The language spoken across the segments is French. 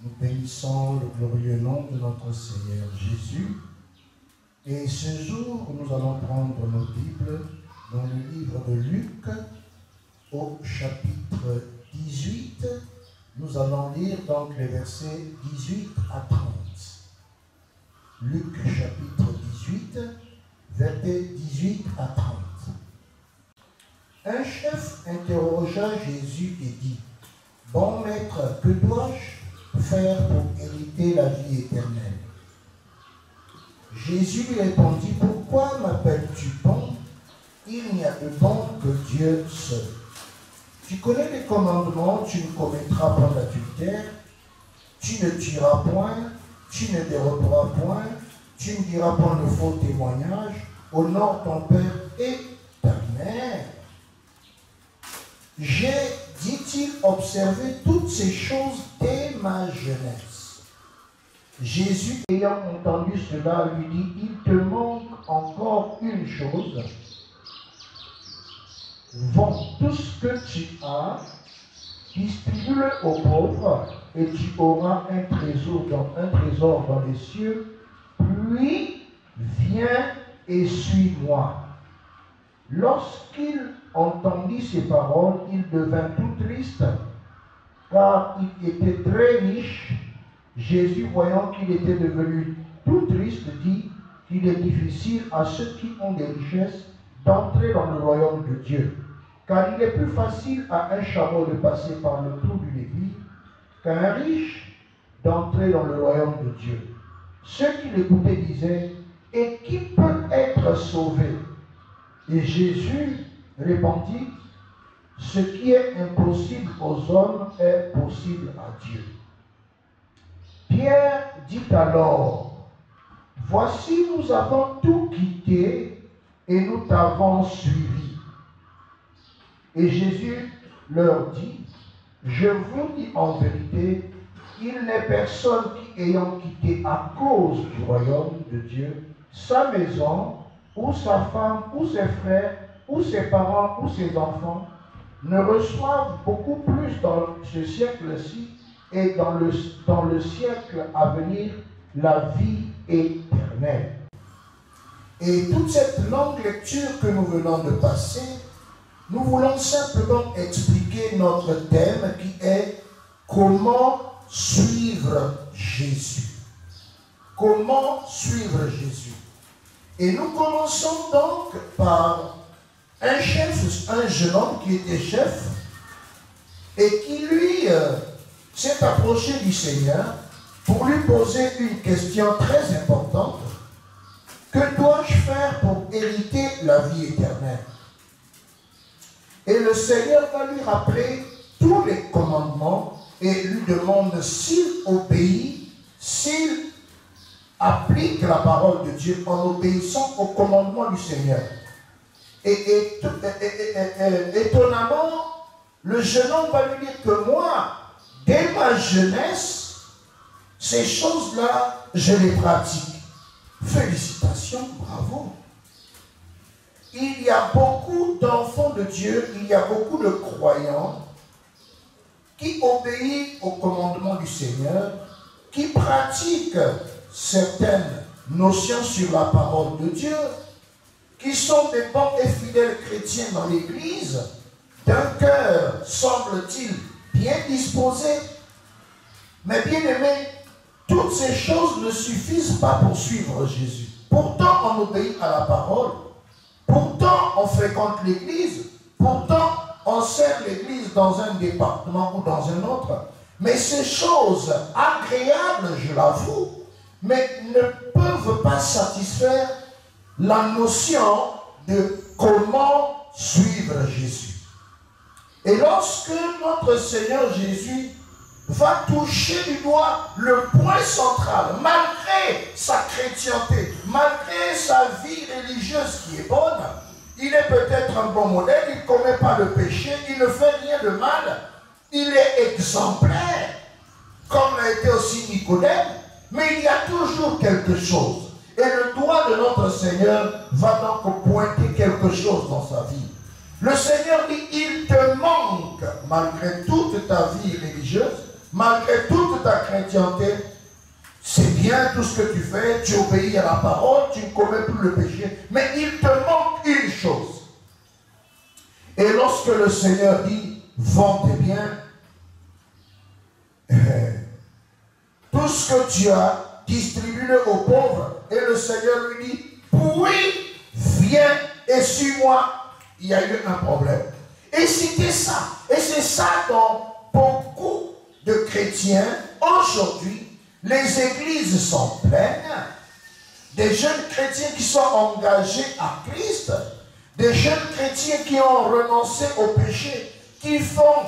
Nous bénissons le glorieux nom de notre Seigneur Jésus. Et ce jour, nous allons prendre nos Bibles dans le livre de Luc, au chapitre 18. Nous allons lire donc les versets 18 à 30. Luc chapitre 18, versets 18 à 30. Un chef interrogea Jésus et dit: « Bon maître, que dois-je faire pour hériter la vie éternelle ?» Jésus lui répondit: « Pourquoi m'appelles-tu bon? Il n'y a de bon que Dieu seul. Tu connais les commandements: tu ne commettras pas d'adultère, tu ne tueras point, tu ne déroberas point, tu ne diras point de faux témoignages, honore ton père et ta mère. J'ai, dit-il, observé toutes ces choses dès ma jeunesse. » Jésus, ayant entendu cela, lui dit: « Il te manque encore une chose. Vends tout ce que tu as, distribue-le aux pauvres, et tu auras un trésor dans les cieux. Puis, viens et suis-moi. » Lorsqu'il entendit ces paroles, il devint tout triste, car il était très riche. Jésus, voyant qu'il était devenu tout triste, dit qu'il est difficile à ceux qui ont des richesses d'entrer dans le royaume de Dieu. Car il est plus facile à un chameau de passer par le trou d'une aiguille qu'à un riche d'entrer dans le royaume de Dieu. Ceux qui l'écoutaient disaient: « Et qui peut être sauvé ?» Et Jésus répondit: « Ce qui est impossible aux hommes est possible à Dieu. » Pierre dit alors: « Voici, nous avons tout quitté et nous t'avons suivi. » Et Jésus leur dit: « Je vous dis en vérité, il n'est personne qui, ayant quitté à cause du royaume de Dieu sa maison, ou sa femme, ou ses frères, ou ses parents, ou ses enfants, ne reçoivent beaucoup plus dans ce siècle-ci et dans le siècle à venir la vie éternelle. » Et toute cette longue lecture que nous venons de passer, nous voulons simplement expliquer notre thème qui est « Comment suivre Jésus ?» Comment suivre Jésus? Et nous commençons donc par un chef, un jeune homme qui était chef et qui lui s'est approché du Seigneur pour lui poser une question très importante. Que dois-je faire pour hériter la vie éternelle? Et le Seigneur va lui rappeler tous les commandements et lui demande s'il obéit, s'il applique la parole de Dieu en obéissant au commandement du Seigneur. Et étonnamment, le jeune homme va lui dire que moi, dès ma jeunesse, ces choses-là, je les pratique. Félicitations, bravo. Il y a beaucoup d'enfants de Dieu, il y a beaucoup de croyants qui obéissent au commandement du Seigneur, qui pratiquent certaines notions sur la parole de Dieu, qui sont des bons et fidèles chrétiens dans l'Église, d'un cœur, semble-t-il, bien disposé. Mais bien aimé, toutes ces choses ne suffisent pas pour suivre Jésus. Pourtant, on obéit à la parole. Pourtant, on fréquente l'Église. Pourtant, on sert l'Église dans un département ou dans un autre. Mais ces choses agréables, je l'avoue, mais ne peuvent pas satisfaire la notion de comment suivre Jésus. Et lorsque notre Seigneur Jésus va toucher du doigt le point central, malgré sa chrétienté, malgré sa vie religieuse qui est bonne, il est peut-être un bon modèle, il ne commet pas le péché, il ne fait rien de mal, il est exemplaire, comme l'a été aussi Nicodème, mais il y a toujours quelque chose. Et le doigt de notre Seigneur va donc pointer quelque chose dans sa vie. Le Seigneur dit: il te manque, malgré toute ta vie religieuse, malgré toute toute ta chrétienté, c'est bien tout ce que tu fais, tu obéis à la parole, tu ne commets plus le péché, mais il te manque une chose. Et lorsque le Seigneur dit, vends tes biens, tout ce que tu as, distribue-le aux pauvres. Et le Seigneur lui dit, puis, viens et suis-moi. Il y a eu un problème. Et c'était ça. Et c'est ça dont beaucoup de chrétiens, aujourd'hui, les églises sont pleines. Des jeunes chrétiens qui sont engagés à Christ. Des jeunes chrétiens qui ont renoncé au péché. Qui font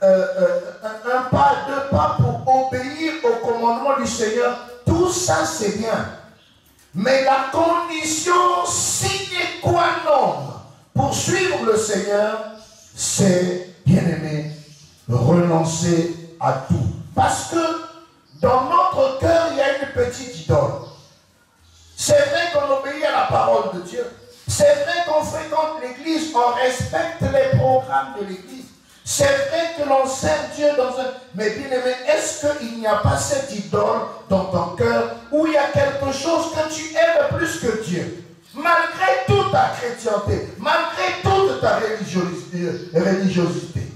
un pas, deux pas pour obéir au commandement du Seigneur. Tout ça, c'est bien. Mais la condition sine qua non pour suivre le Seigneur, c'est, bien-aimé, renoncer à tout. Parce que dans notre cœur, il y a une petite idole. C'est vrai qu'on obéit à la parole de Dieu. C'est vrai qu'on fréquente l'église, on respecte les programmes de l'église. C'est vrai que l'on sert Dieu dans un... Mais bien aimé, est-ce qu'il n'y a pas cette idole dans ton cœur où il y a quelque chose que tu aimes plus que Dieu? Malgré toute ta chrétienté, malgré toute ta religiosité.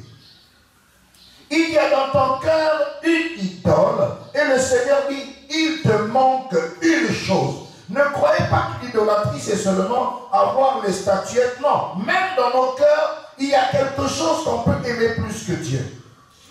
Il y a dans ton cœur une idole. Et le Seigneur dit, il te manque une chose. Ne croyez pas que l'idolâtrie, c'est seulement avoir les statuettes. Non, même dans nos cœurs, il y a quelque chose qu'on peut aimer plus que Dieu.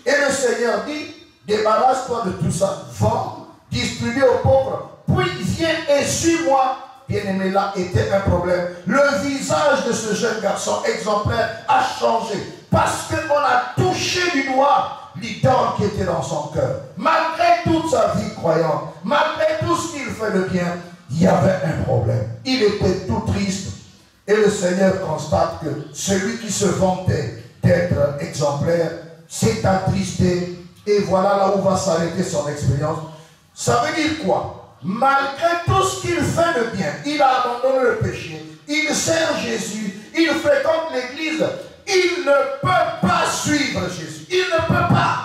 Et le Seigneur dit, débarrasse-toi de tout ça. Vends, distribue aux pauvres, puis viens et suis-moi. Bien-aimé, là était un problème. Le visage de ce jeune garçon exemplaire a changé. Parce qu'on a touché du doigt l'idole qui était dans son cœur. Malgré toute sa vie croyante, malgré tout ce qu'il fait de bien, il y avait un problème. Il était tout triste. Et le Seigneur constate que celui qui se vantait d'être exemplaire s'est attristé. Et voilà là où va s'arrêter son expérience. Ça veut dire quoi? Malgré tout ce qu'il fait de bien, il a abandonné le péché. Il sert Jésus. Il fréquente l'église. Il ne peut pas suivre Jésus. Il ne peut pas.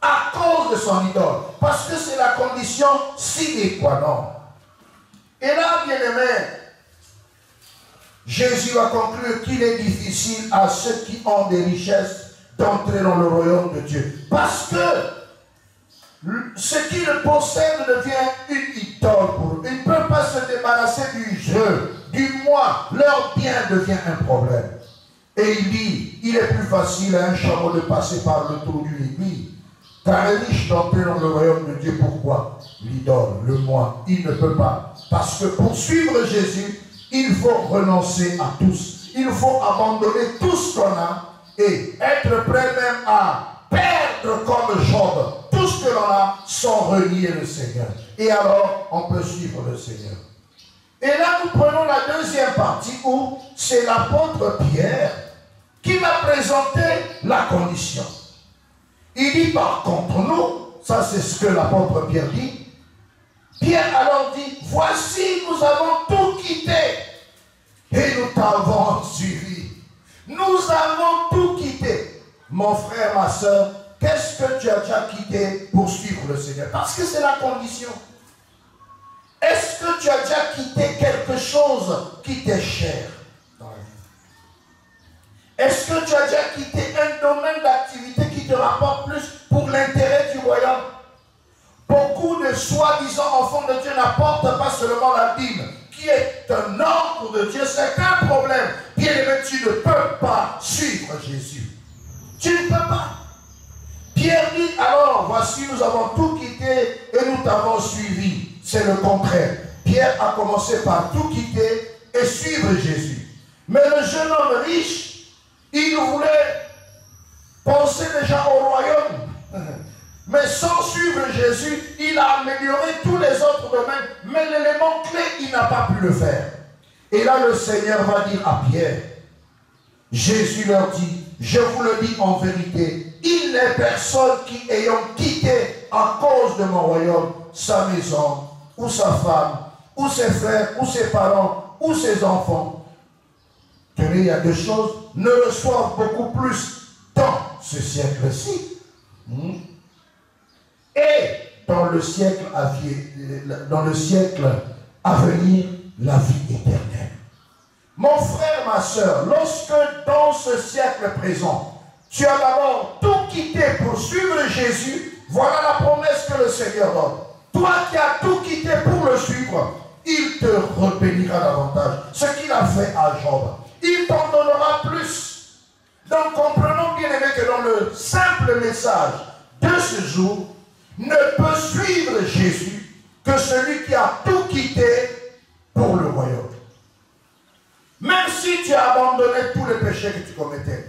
À cause de son idole. Parce que c'est la condition sine qua non. Et là, bien-aimé, Jésus a conclu qu'il est difficile à ceux qui ont des richesses d'entrer dans le royaume de Dieu. Parce que ce qu'ils possèdent devient une idole pour eux. Ils ne peuvent pas se débarrasser du jeu, du moi. Leur bien devient un problème. Et il dit, il est plus facile à un chameau de passer par le trou d'une aiguille qu'à un riche d'entrer dans le royaume de Dieu. Pourquoi? L'idole, le moi, il ne peut pas. Parce que pour suivre Jésus, il faut renoncer à tous. Il faut abandonner tout ce qu'on a et être prêt même à perdre comme Job tout ce que l'on a sans renier le Seigneur. Et alors, on peut suivre le Seigneur. Et là, nous prenons la deuxième partie où c'est l'apôtre Pierre qui va présenter la condition. Il dit par contre nous, ça c'est ce que l'apôtre Pierre dit. Pierre alors dit, voici nous avons tout quitté et nous t'avons suivi. Nous avons tout quitté. Mon frère, ma soeur, qu'est-ce que tu as déjà quitté pour suivre le Seigneur? Parce que c'est la condition. Est-ce que tu as déjà quitté quelque chose qui t'est cher dans la vie? Est-ce que tu as déjà quitté un domaine d'activité qui te rapporte plus pour l'intérêt du royaume? Beaucoup de soi-disant enfants de Dieu n'apportent pas seulement la dîme, qui est un ordre de Dieu, c'est un problème. Bien aimé, tu ne peux pas suivre Jésus. Tu ne peux pas. Pierre dit, alors, voici, nous avons tout quitté et nous t'avons suivi. C'est le contraire. Pierre a commencé par tout quitter et suivre Jésus. Mais le jeune homme riche, il voulait penser déjà au royaume. Mais sans suivre Jésus, il a amélioré tous les autres domaines. Mais l'élément clé, il n'a pas pu le faire. Et là, le Seigneur va dire à Pierre, Jésus leur dit, je vous le dis en vérité, il n'est personne qui, ayant quitté à cause de mon royaume, sa maison, ou sa femme, ou ses frères, ou ses parents, ou ses enfants. Tenez, il y a deux choses, ne reçoivent beaucoup plus dans ce siècle-ci le siècle à venir la vie éternelle. Mon frère, ma soeur, lorsque dans ce siècle présent, tu as d'abord tout quitté pour suivre Jésus, voilà la promesse que le Seigneur donne. Toi qui as tout quitté pour le suivre, il te bénira davantage. Ce qu'il a fait à Job, il t'en donnera plus. Donc comprenons bien aimé que dans le simple message de ce jour, ne peut suivre Jésus que celui qui a tout quitté pour le royaume. Même si tu as abandonné tous les péchés que tu commettais,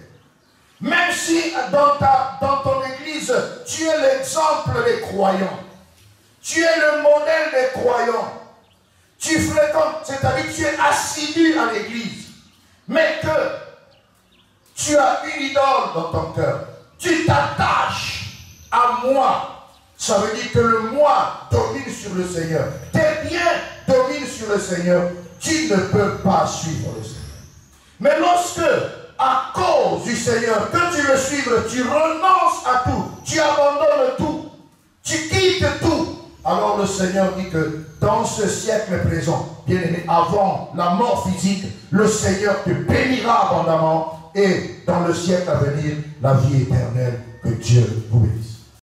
même si dans ton église, tu es l'exemple des croyants, tu es le modèle des croyants, tu fréquentes, c'est-à-dire que tu es assidu à l'église, mais que tu as une idole dans ton cœur, tu t'attaches à moi, ça veut dire que le moi domine sur le Seigneur, tes biens dominent sur le Seigneur, tu ne peux pas suivre le Seigneur. Mais lorsque, à cause du Seigneur, que tu le suives, tu renonces à tout, tu abandonnes tout, tu quittes tout, alors le Seigneur dit que dans ce siècle présent, bien aimé, avant la mort physique, le Seigneur te bénira abondamment et dans le siècle à venir, la vie éternelle, que Dieu vous bénisse.